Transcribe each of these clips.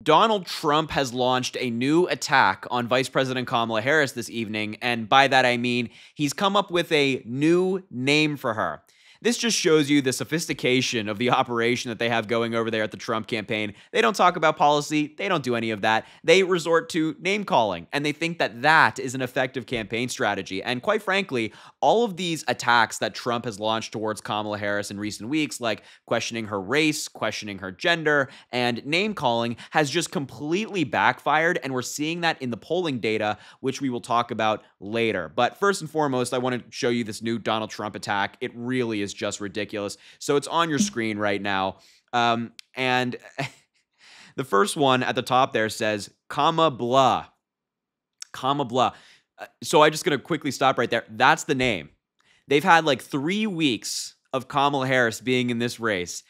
Donald Trump has launched a new attack on Vice President Kamala Harris this evening, and by that I mean he's come up with a new name for her. This just shows you the sophistication of the operation that they have going over there at the Trump campaign. They don't talk about policy. They don't do any of that. They resort to name calling, and they think that that is an effective campaign strategy. And quite frankly, all of these attacks that Trump has launched towards Kamala Harris in recent weeks, like questioning her race, questioning her gender, and name calling, has just completely backfired. And we're seeing that in the polling data, which we will talk about later. But first and foremost, I want to show you this new Donald Trump attack. It really is just ridiculous. So it's on your screen right now. And the first one at the top there says, comma blah. Comma blah. So I'm just going to quickly stop right there. That's the name. They've had like 3 weeks of Kamala Harris being in this race.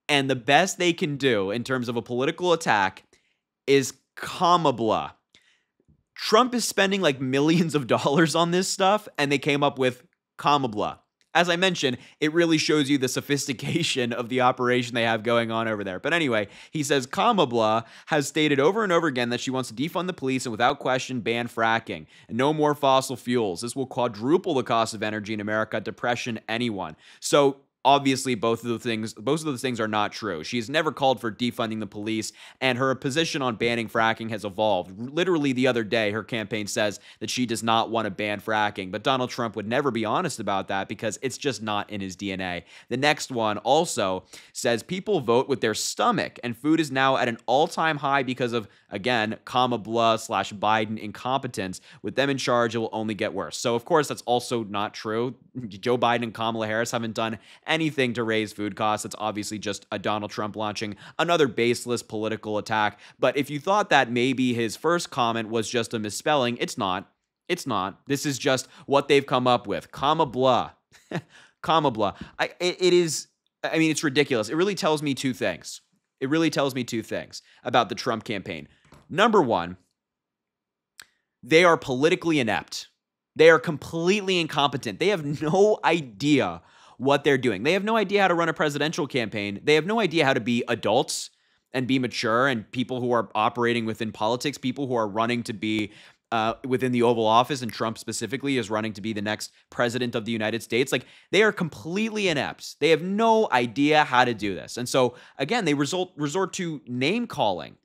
And the best they can do in terms of a political attack is comma blah. Trump is spending like millions of dollars on this stuff, and they came up with comma blah. As I mentioned, it really shows you the sophistication of the operation they have going on over there. But anyway, he says Kamala blah has stated over and over again that she wants to defund the police and without question ban fracking and no more fossil fuels. This will quadruple the cost of energy in America, depression anyone. So obviously, both of those things are not true. She's never called for defunding the police, and her position on banning fracking has evolved. Literally the other day, her campaign says that she does not want to ban fracking, but Donald Trump would never be honest about that because it's just not in his DNA. The next one also says people vote with their stomach, and food is now at an all-time high because of, again, comma blah / Biden incompetence. With them in charge, it will only get worse. So, of course, that's also not true. Joe Biden and Kamala Harris haven't done anything to raise food costs. It's obviously just a Donald Trump launching another baseless political attack. But if you thought that maybe his first comment was just a misspelling, it's not. It's not. This is just what they've come up with. Comma blah. Comma blah. It's ridiculous. It really tells me two things. It really tells me two things about the Trump campaign. Number one, they are politically inept. They are completely incompetent. They have no idea what they're doing. They have no idea how to run a presidential campaign. They have no idea how to be adults and be mature and people who are operating within politics, people who are running to be within the Oval Office, and Trump specifically is running to be the next president of the United States. Like, they are completely inept. They have no idea how to do this. And so, again, they resort to name calling,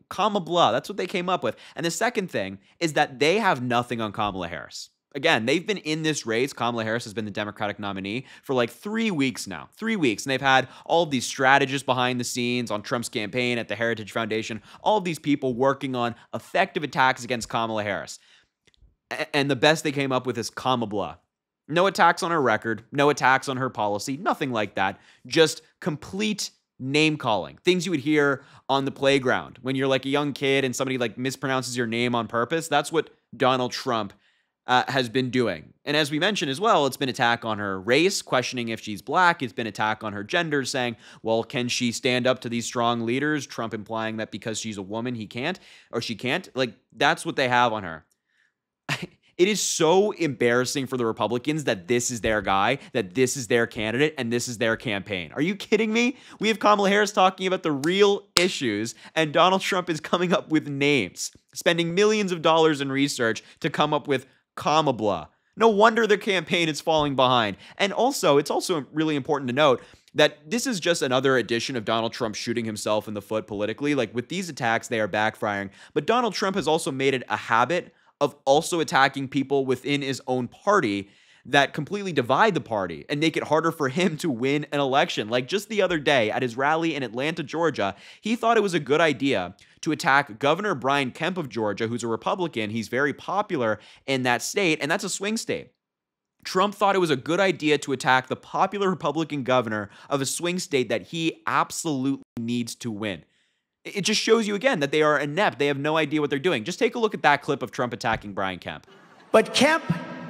comma blah. That's what they came up with. And the second thing is that they have nothing on Kamala Harris. Again, they've been in this race. Kamala Harris has been the Democratic nominee for like 3 weeks now. 3 weeks. And they've had all of these strategists behind the scenes on Trump's campaign, at the Heritage Foundation, all of these people working on effective attacks against Kamala Harris. And the best they came up with is comma blah. No attacks on her record, no attacks on her policy, nothing like that. Just complete name calling. Things you would hear on the playground when you're like a young kid and somebody like mispronounces your name on purpose. That's what Donald Trump has been doing. And as we mentioned as well, it's been attack on her race, questioning if she's black. It's been attack on her gender, saying, well, can she stand up to these strong leaders? Trump implying that because she's a woman, he can't, or she can't. Like, that's what they have on her. It is so embarrassing for the Republicans that this is their guy, that this is their candidate, and this is their campaign. Are you kidding me? We have Kamala Harris talking about the real issues, and Donald Trump is coming up with names, spending millions of dollars in research to come up with comma blah. No wonder their campaign is falling behind. And also, it's also really important to note that this is just another edition of Donald Trump shooting himself in the foot politically. Like, with these attacks, they are backfiring. But Donald Trump has also made it a habit of also attacking people within his own party that completely divide the party and make it harder for him to win an election. Like, just the other day at his rally in Atlanta, Georgia, he thought it was a good idea to attack Governor Brian Kemp of Georgia, who's a Republican. He's very popular in that state, and that's a swing state. Trump thought it was a good idea to attack the popular Republican governor of a swing state that he absolutely needs to win. It just shows you again that they are inept. They have no idea what they're doing. Just take a look at that clip of Trump attacking Brian Kemp. But Kemp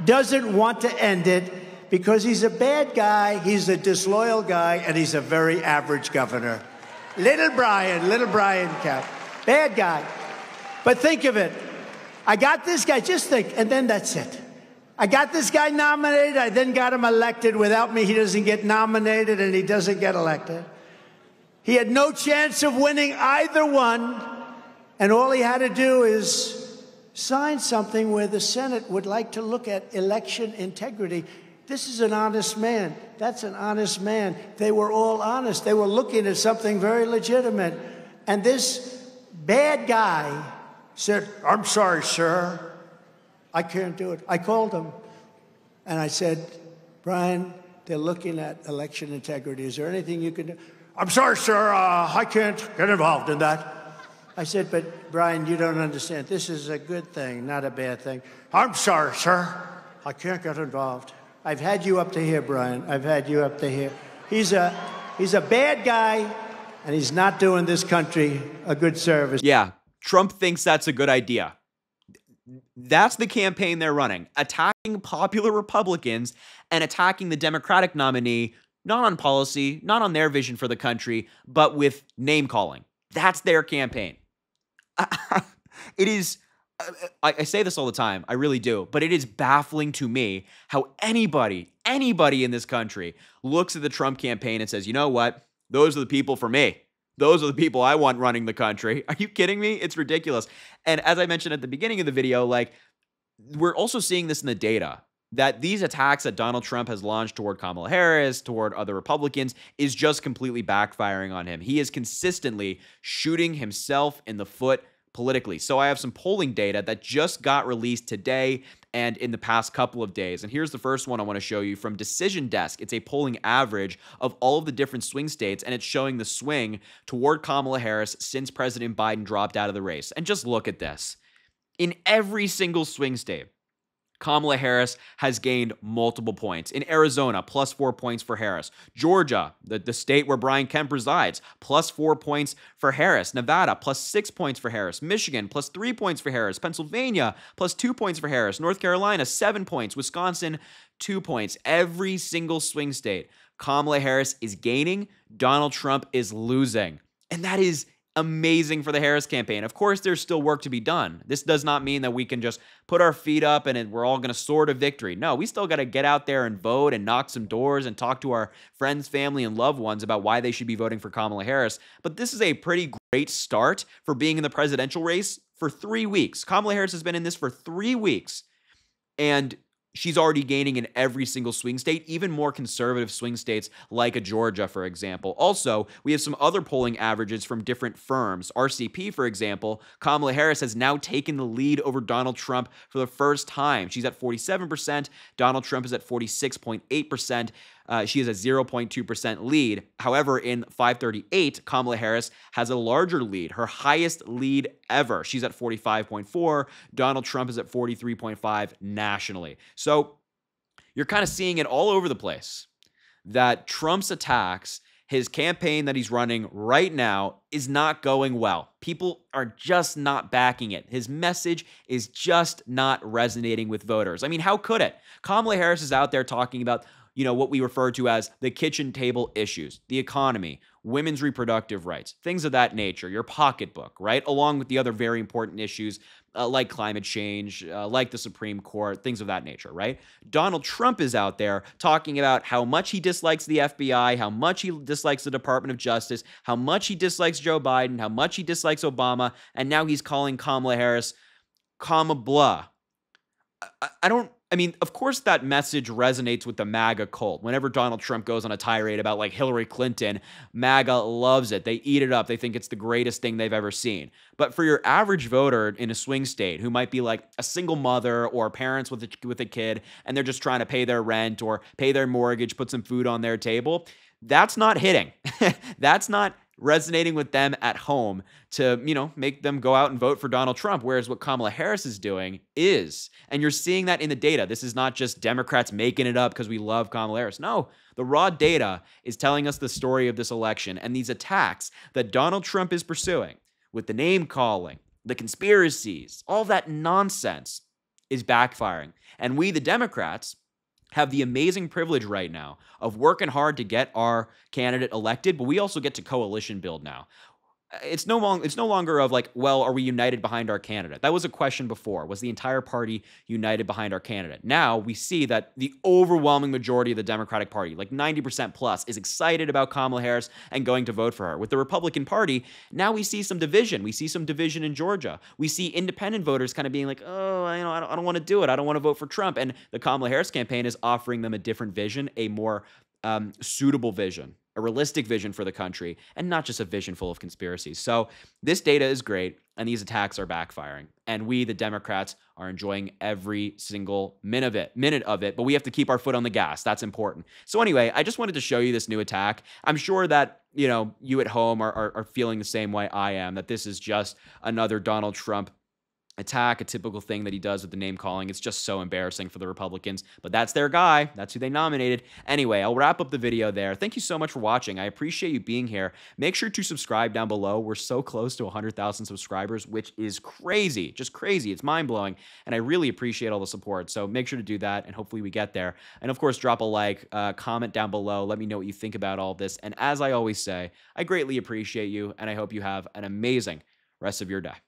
doesn't want to end it because he's a bad guy, he's a disloyal guy, and he's a very average governor. Little Brian Kemp. Bad guy. But think of it. I got this guy, just think, and then that's it. I got this guy nominated, I then got him elected. Without me, he doesn't get nominated and he doesn't get elected. He had no chance of winning either one, and all he had to do is sign something where the Senate would like to look at election integrity. This is an honest man. That's an honest man. They were all honest. They were looking at something very legitimate. And this bad guy said, "I'm sorry, sir. I can't do it." I called him, and I said, "Brian, they're looking at election integrity. Is there anything you can do?" "I'm sorry, sir. I can't get involved in that." I said, "But, Brian, you don't understand. This is a good thing, not a bad thing." "I'm sorry, sir. I can't get involved." I've had you up to here, Brian. I've had you up to here. He's a bad guy, and he's not doing this country a good service. Yeah, Trump thinks that's a good idea. That's the campaign they're running, attacking popular Republicans and attacking the Democratic nominee, not on policy, not on their vision for the country, but with name calling. That's their campaign. It is, I say this all the time, I really do, but it is baffling to me how anybody in this country looks at the Trump campaign and says, you know what? Those are the people for me. Those are the people I want running the country. Are you kidding me? It's ridiculous. And as I mentioned at the beginning of the video, like, we're also seeing this in the data, that these attacks that Donald Trump has launched toward Kamala Harris, toward other Republicans, is just completely backfiring on him. He is consistently shooting himself in the foot politically. So I have some polling data that just got released today and in the past couple of days. And here's the first one I want to show you from Decision Desk. It's a polling average of all of the different swing states, and it's showing the swing toward Kamala Harris since President Biden dropped out of the race. And just look at this. In every single swing state, Kamala Harris has gained multiple points. In Arizona, +4 points for Harris. Georgia, the state where Brian Kemp resides, +4 points for Harris. Nevada, +6 points for Harris. Michigan, +3 points for Harris. Pennsylvania, +2 points for Harris. North Carolina, 7 points. Wisconsin, 2 points. Every single swing state, Kamala Harris is gaining, Donald Trump is losing. And that is amazing for the Harris campaign. Of course, there's still work to be done. This does not mean that we can just put our feet up and we're all going to soar to victory. No, we still got to get out there and vote and knock some doors and talk to our friends, family, and loved ones about why they should be voting for Kamala Harris. But this is a pretty great start for being in the presidential race for 3 weeks. Kamala Harris has been in this for 3 weeks, and she's already gaining in every single swing state, even more conservative swing states like a Georgia, for example. Also, we have some other polling averages from different firms. RCP, for example, Kamala Harris has now taken the lead over Donald Trump for the first time. She's at 47%. Donald Trump is at 46.8%. She has a 0.2% lead. However, in 538, Kamala Harris has a larger lead, her highest lead ever. She's at 45.4. Donald Trump is at 43.5 nationally. So you're kind of seeing it all over the place that Trump's attacks, his campaign that he's running right now, is not going well. People are just not backing it. His message is just not resonating with voters. I mean, how could it? Kamala Harris is out there talking about, you know, what we refer to as the kitchen table issues, the economy, women's reproductive rights, things of that nature, your pocketbook, right? Along with the other very important issues like climate change, like the Supreme Court, things of that nature, right? Donald Trump is out there talking about how much he dislikes the FBI, how much he dislikes the Department of Justice, how much he dislikes Joe Biden, how much he dislikes Obama, and now he's calling Kamala Harris comma blah. I mean, of course that message resonates with the MAGA cult. Whenever Donald Trump goes on a tirade about like Hillary Clinton, MAGA loves it. They eat it up. They think it's the greatest thing they've ever seen. But for your average voter in a swing state who might be like a single mother or parents with a kid, and they're just trying to pay their rent or pay their mortgage, put some food on their table, that's not hitting. That's not resonating with them at home to, you know, make them go out and vote for Donald Trump. Whereas what Kamala Harris is doing is, and you're seeing that in the data. This is not just Democrats making it up because we love Kamala Harris. No, the raw data is telling us the story of this election, and these attacks that Donald Trump is pursuing with the name calling, the conspiracies, all that nonsense is backfiring. And we, the Democrats, have the amazing privilege right now of working hard to get our candidate elected, but we also get to coalition build now. It's no longer of like, well, are we united behind our candidate? That was a question before. Was the entire party united behind our candidate? Now we see that the overwhelming majority of the Democratic Party, like 90% plus, is excited about Kamala Harris and going to vote for her. With the Republican Party, now we see some division. We see some division in Georgia. We see independent voters kind of being like, oh, I don't want to do it. I don't want to vote for Trump. And the Kamala Harris campaign is offering them a different vision, a more suitable vision, a realistic vision for the country, and not just a vision full of conspiracies. So this data is great, and these attacks are backfiring. And we, the Democrats, are enjoying every single minute of it, but we have to keep our foot on the gas. That's important. So anyway, I just wanted to show you this new attack. I'm sure that, you at home are feeling the same way I am, that this is just another Donald Trump attack, a typical thing that he does with the name calling. It's just so embarrassing for the Republicans, but that's their guy. That's who they nominated. Anyway, I'll wrap up the video there. Thank you so much for watching. I appreciate you being here. Make sure to subscribe down below. We're so close to 100,000 subscribers, which is crazy, just crazy. It's mind-blowing, and I really appreciate all the support. So make sure to do that, and hopefully we get there. And of course, drop a like, comment down below. Let me know what you think about all this. And as I always say, I greatly appreciate you, and I hope you have an amazing rest of your day.